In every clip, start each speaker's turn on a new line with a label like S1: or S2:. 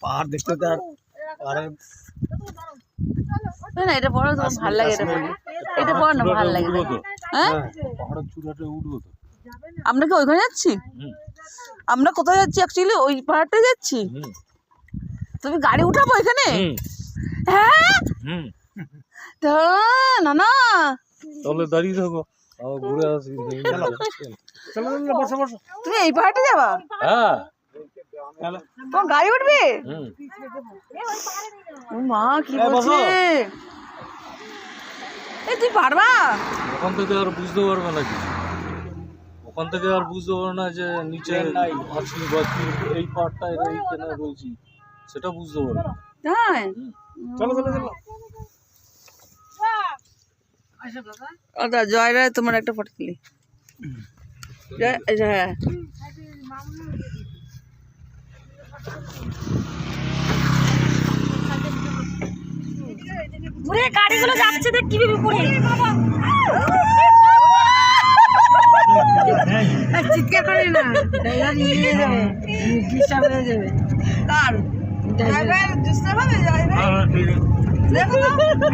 S1: পাহাড় দেখতে তো আর পাহাড়ের
S2: না এটা বড় তো ভালো লাগে, এটা বড় না ভালো লাগে। হ্যাঁ
S1: পাহাড়ের চূড়াতে উঠবো তো।
S2: আমরা কি ওইখানে যাচ্ছি? আমরা কোথায় যাচ্ছি অ্যাকচুয়ালি? ওই পাহাড়টায় যাচ্ছি। তুমি গাড়ি উঠাবো এখানে? হ্যাঁ না না
S1: তাহলে দাঁড়িয়ে থাকো, ঘুরে আসি।
S2: তুমি এই পাহাড়টা যাবা?
S1: হ্যাঁ
S2: তোমার গাড়ি উঠবে? ও মা কি বলছে! এই তুই পারবা?
S1: ওখান থেকে আর বুঝতে পারবে না, ওখান থেকে আর বুঝতে পারবে না যে নিচে আছি বা এই পাহাড়টা এইখানে রয়েছি, সেটা বুঝতে পারবে না।
S2: তাই
S1: চলো চলো চলো।
S2: আচ্ছা জয়রায় তোমার একটা ফটো তুলি। হ্যাঁ ঘুরে গাড়িগুলো যাচ্ছে দেখ কিভাবে পড়ে। চিৎকার করে না, ড্রাইভার নিয়ে যাবে, ডিস্টার্ব হয়ে যাবে। কার ড্রাইভার ডিস্টার্ব হবে? দেখো তো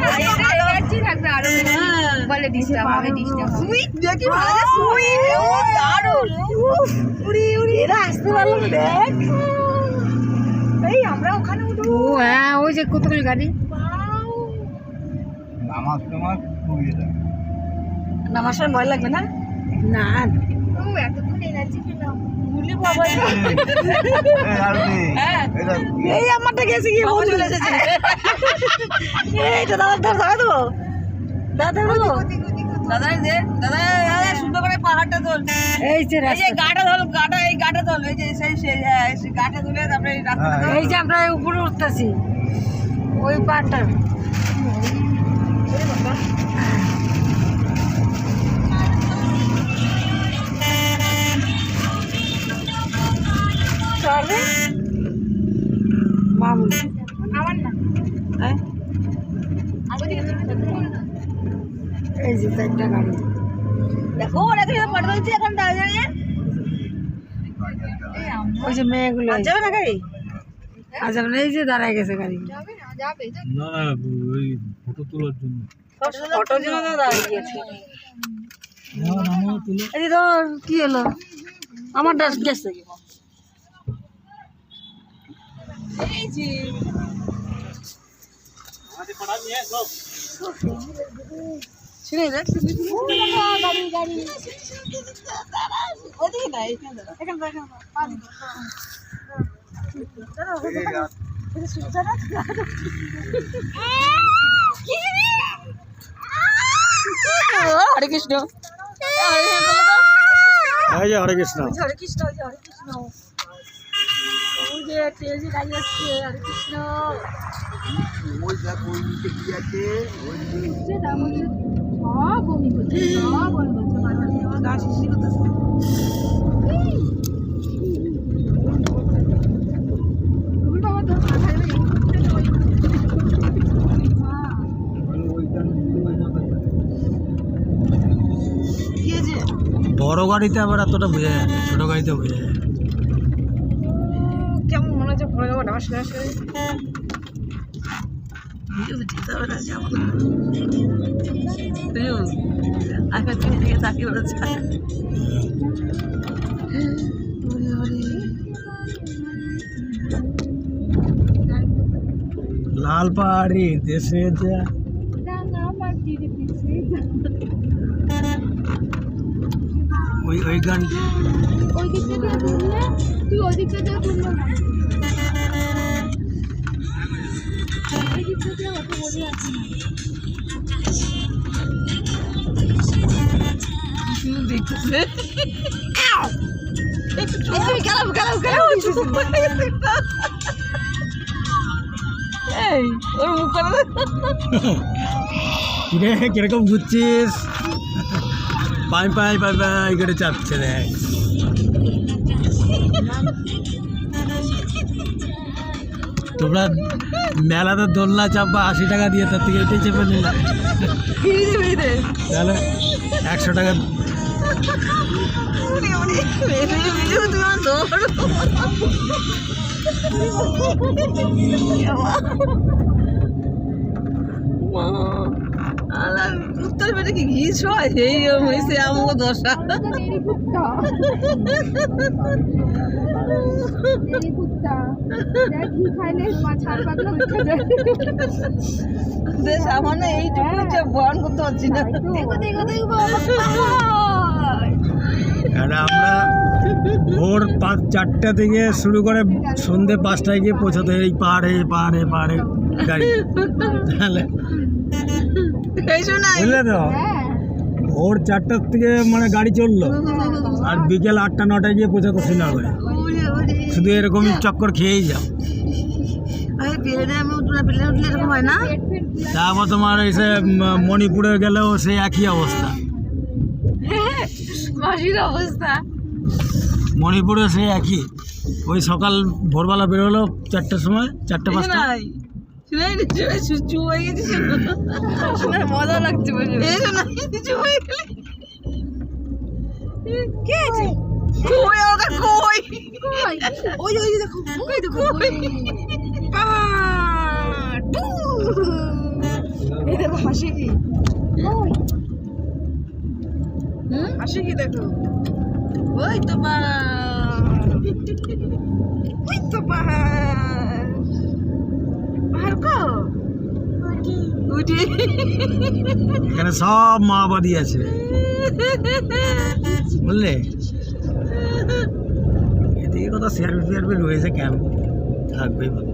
S2: এনার্জি থাকবে আরো, বলে ডিস্টার্ব হবে, ডিস্টার্ব সুইট দেখি ভালো লাগে। সুইট ও দারুণ, উড়ি উড়ি এরা আসতে পারলো না। দেখ এই আমরা ওখানে উঠবো। ও হ্যাঁ ওই যে কতগুলো গাড়ি।
S1: নামাজ তোমার
S2: নামার সময় ভয় লাগবে না? না ও এতক্ষণ এনার্জি পেলাম। ভুলি বাবা এই আমারটা গেছে গিয়ে বল চলে এসেছে। এইটা দাদা ধর ধরে দেবো, দাদা দেবো, দাদা দে দাদা, দাদা সুন্দর করে পাহাড়টা ধর। এই যে গাটা ধর, গাটা এই গাটা ধর, এই যে সেই সেই হ্যাঁ সেই গাটা ধরে তারপরে এই রাস্তাটা ধর। এই যে আমরা উপরে উঠতেছি ওই পাহাড়টা। আমার না এই যে একটা গাড়ি দেখো, ওরা ফটো তুলছে এখন দাঁড়িয়ে। ওই যে মেয়েগুলো যাবে না গাড়ি, আর যাবে না। এই যে দাঁড়ায় গেছে গাড়ি,
S1: না ওই ফটো তোলার জন্য,
S2: ফটোর জন্য দাঁড়িয়ে গেছে। এই ধর কি হলো, আমার ডাস গেছে। এই যে শুনে দেখ গাড়ি গাড়ি ওদিকে না, এখানে এখানে হরে কৃষ্ণ,
S1: হরে কৃষ্ণ,
S2: হরে কৃষ্ণ, হরে কৃষ্ণ। ওই যে তেজি গাড়ি আসছে, হরে কৃষ্ণ। ওই দেখ ওই নিচে কি আছে, ওই নিচে দামনে সব বমি করছে, সব বমি করছে, মাথা দিয়ে আমার গা শিশি করতেছে।
S1: বড় গাড়িতে আবার এতটা বোঝা যায় না, ছোট গাড়িতে বোঝা যায়।
S2: কেমন মনে হচ্ছে পড়ে যাবো নামাজ শেষ করে।
S1: লাল পাহাড়ি দেশে যা ওই ওই গান
S3: ওই দিক থেকে ঘুরলে তুই ওই দিক থেকে ঘুরলে ওই দিক থেকে অত বড় আছে
S2: না দেখতেছে। গেলাম গেলাম গেলাম এই ওর মুখ করে
S1: কিরে কিরকম ঘুরছিস? পাই পাই পাই পাই করে চাপছে দেখ। তোমরা মেলাতে দোলনা চাপবা 80 টাকা দিয়ে, তার থেকে এটাই চেপে নিলাম। তাহলে 100 টাকা
S2: তুমি আমার ধরো উত্তর পেটে কি ঘিস হয় এই হয়েছে আমাকে দশা
S3: দেরি কুত্তা দেখ ঘি খাইলে ছাড় পাতলা উঠে যায়
S2: দেশ আমার না এইটুকু হচ্ছে বহন করতে পারছি না
S3: দেখো
S4: এটা আমরা ভোর 4টা থেকে শুরু করে সন্ধ্যে 5টায় গিয়ে পৌঁছাতে এই পাহাড়ে গাড়ি তাহলে
S2: এই শোনাই
S4: বুঝলে তো
S3: হ্যাঁ
S4: ভোর 4টার থেকে মানে গাড়ি চললো আর বিকেল 8টা 9টায় গিয়ে পৌঁছাতো শ্রীনগরে শুধু এরকমই চক্কর খেয়েই যাও
S2: প্লেনে আমি উঠলে প্লেনে উঠলে এরকম হয় না
S3: পেট ফেট
S4: তারপর তোমার এসে মণিপুরে গেলেও সেই একই অবস্থা
S2: মাসির অবস্থা
S4: মণিপুরে সেই একই ওই সকাল ভোরবেলা বেরোলো 4টার সময় 4টা 5টা
S2: চুপ হয়ে গেছে মজা লাগছে এই শোনা চুপ হয়ে গেলে কে আছে কই ওটা কই ওই ওই দেখো ওই দেখো এই দেখো হাসি কি হাসি কি দেখো ওই তো ওই তো পাহাড় কো উঠি
S4: এখানে সব মাওবাদী আছে বুঝলে এদিকে কথা শেয়ারবি রয়েছে ক্যাম্প থাকবেই বাবা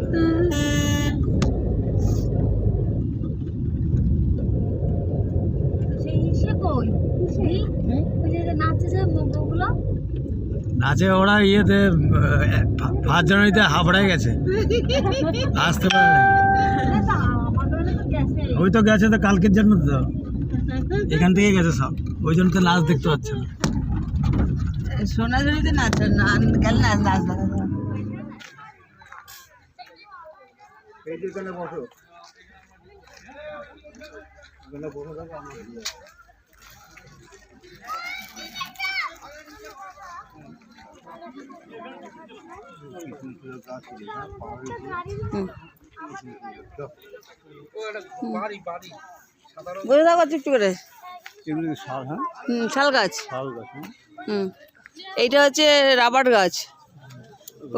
S4: নাচে ওরা ইয়েতে 5 জানুয়ারিতে হাবড়ায় গেছে আসতে পারে না ওই তো গেছে তো কালকের জন্য তো এখান থেকে গেছে সব ওই জন্য তো নাচ দেখতে পাচ্ছে না
S2: সোনাঝুরিতে নাচ না গেল নাচ নাচ বলে দাও একটু করে শাল গাছ এইটা হচ্ছে রাবার গাছ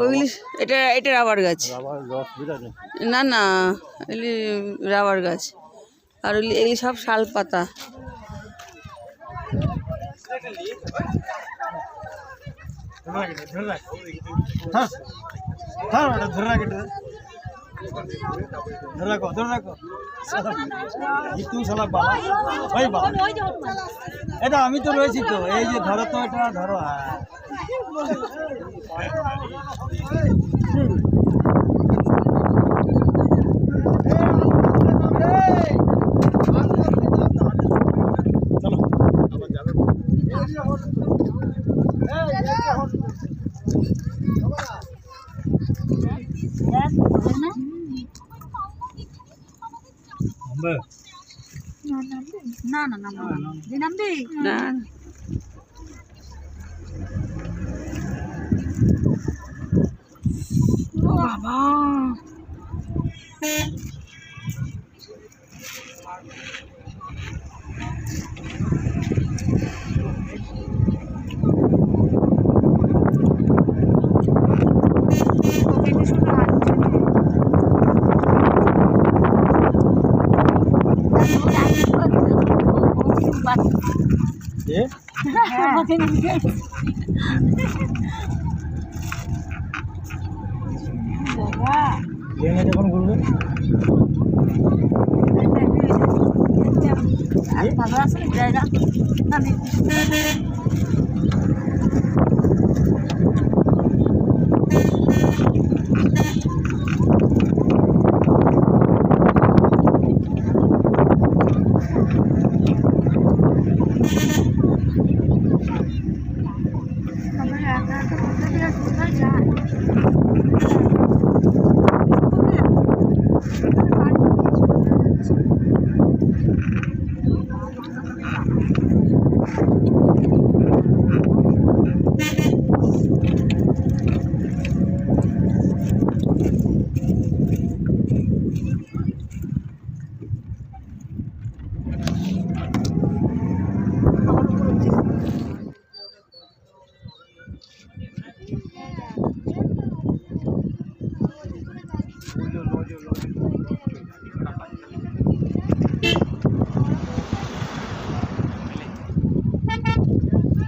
S2: ওইগুলি এটা রাবার গাছ না না এগুলি রাবার গাছ আর এই সব শাল পাতা
S4: এটা আমি তো রয়েছি তো এই যে ধরো তো এটা ধরো
S2: না না না নামবি না বাবা
S4: যখন ঘুরবে
S2: জায়গা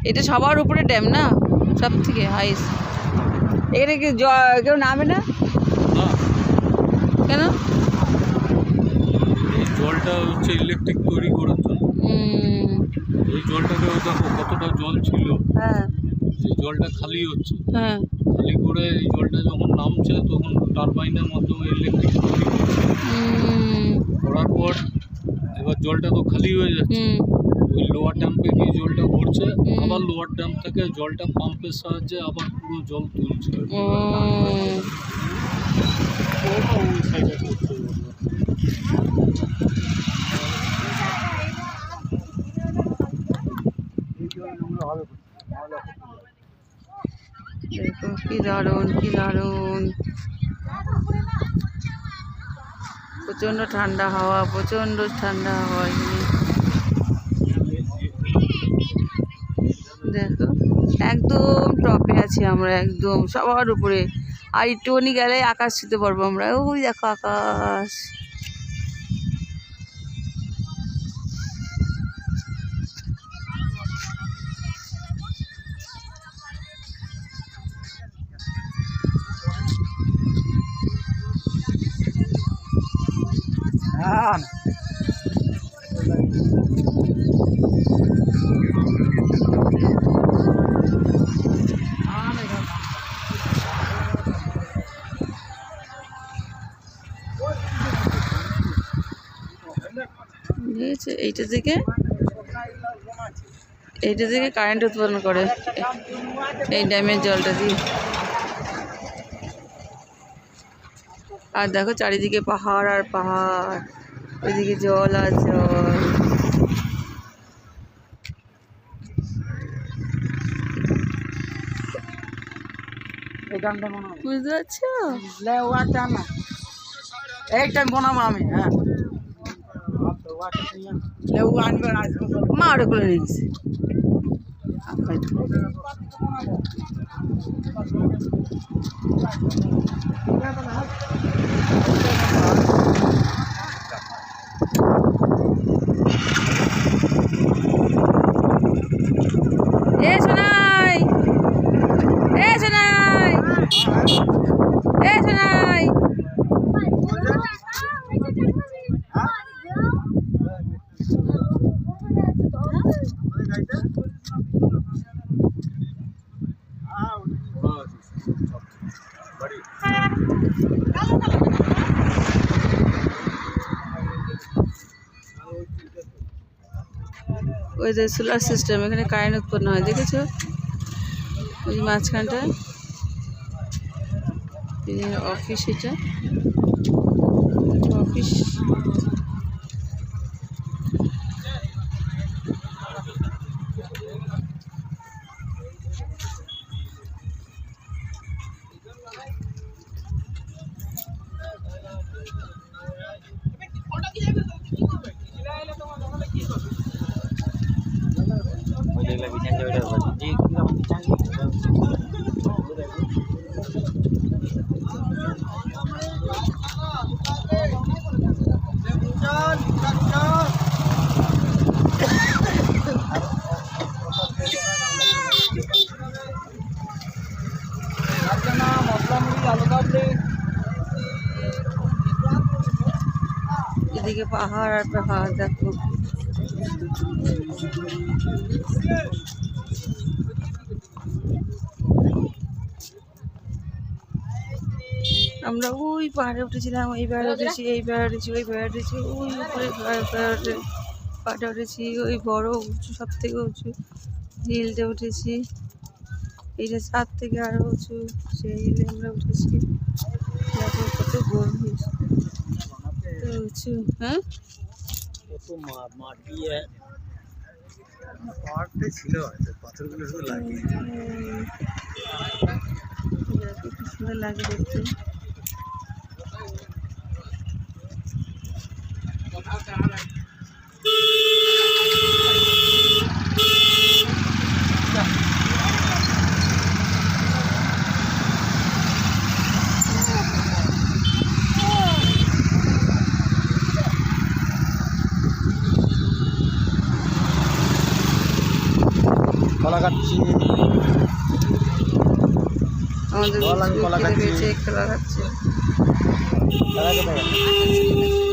S2: এটা সবার উপরে ড্যাম না, সব থেকে হাইস্ট। এখানে কি কেউ নামে না
S1: না,
S2: কেন?
S1: এই জলটা হচ্ছে ইলেকট্রিক তৈরি করার জন্য। এই জলটাকে দেখো কতটা জল ছিল,
S2: হ্যাঁ
S1: সেই জলটা খালি হচ্ছে,
S2: হ্যাঁ।
S1: খালি করে এই জলটা যখন নামছে তখন টারবাইনের মাধ্যমে ইলেকট্রিক তৈরি করার পর এবার জলটা তো খালি হয়ে যাচ্ছে, ওই লোয়ার ড্যাম্পে গিয়ে জলটা ভরছে, আবার লোয়ার ড্যাম্প থেকে জলটা পাম্পের সাহায্যে আবার পুরো জল তুলছে। ওই সাইডে করছে।
S2: দেখো কি দারুণ, কি দারুণ। প্রচন্ড ঠান্ডা হাওয়া, প্রচন্ড ঠান্ডা হাওয়া এখানে। দেখো একদম টপে আছি আমরা, একদম সবার উপরে। আর একটুখানি গেলে আকাশ ছুতে পারবো আমরা। ওই দেখো আকাশ। এইটা থেকে কারেন্ট উৎপন্ন করে এই ড্যামের জলটা দিয়ে। আর দেখো চারিদিকে পাহাড় আর পাহাড়, ওইদিকে জল আর জল। বুঝতে পারছো?
S4: এক টাইম বানাবো আমি। হ্যাঁ
S2: মা ওটা করে নিয়েছি। এ সোনাই, এ সোনাই, এ সোনাই। ওই যে সোলার সিস্টেম, এখানে কারেন্ট উৎপন্ন হয়, দেখেছো? ওই মাঝখানটায় অফিস, এটা অফিস। এদিকে পাহাড় আর পাহাড়, দেখো। আমরা ওই পাহাড়ে উঠেছিলাম, এই পাহাড়ে উঠেছি, এই পাহাড়ে উঠেছি, ওই পাহাড়ে উঠেছি, ওই উপরে পাহাড়ে উঠেছি, ওই বড় উঁচু, সব থেকে উঁচু হিলটা উঠেছি। এইটা ছাদ থেকে আরো উঁচু, সেই হিলে আমরা উঠেছি। দেখো কত গভীর, উঁচু। হ্যাঁ
S4: পাহাড়টাই ছিল, পাথরগুলো শুধু লাগিয়ে।
S2: কি সুন্দর লাগে দেখতে।
S4: কাটছি।
S2: আমাদের
S4: বল, আমি কলা খাচ্ছি।
S2: খেলা খাচ্ছে।
S4: দাঁড়া, দাঁড়া।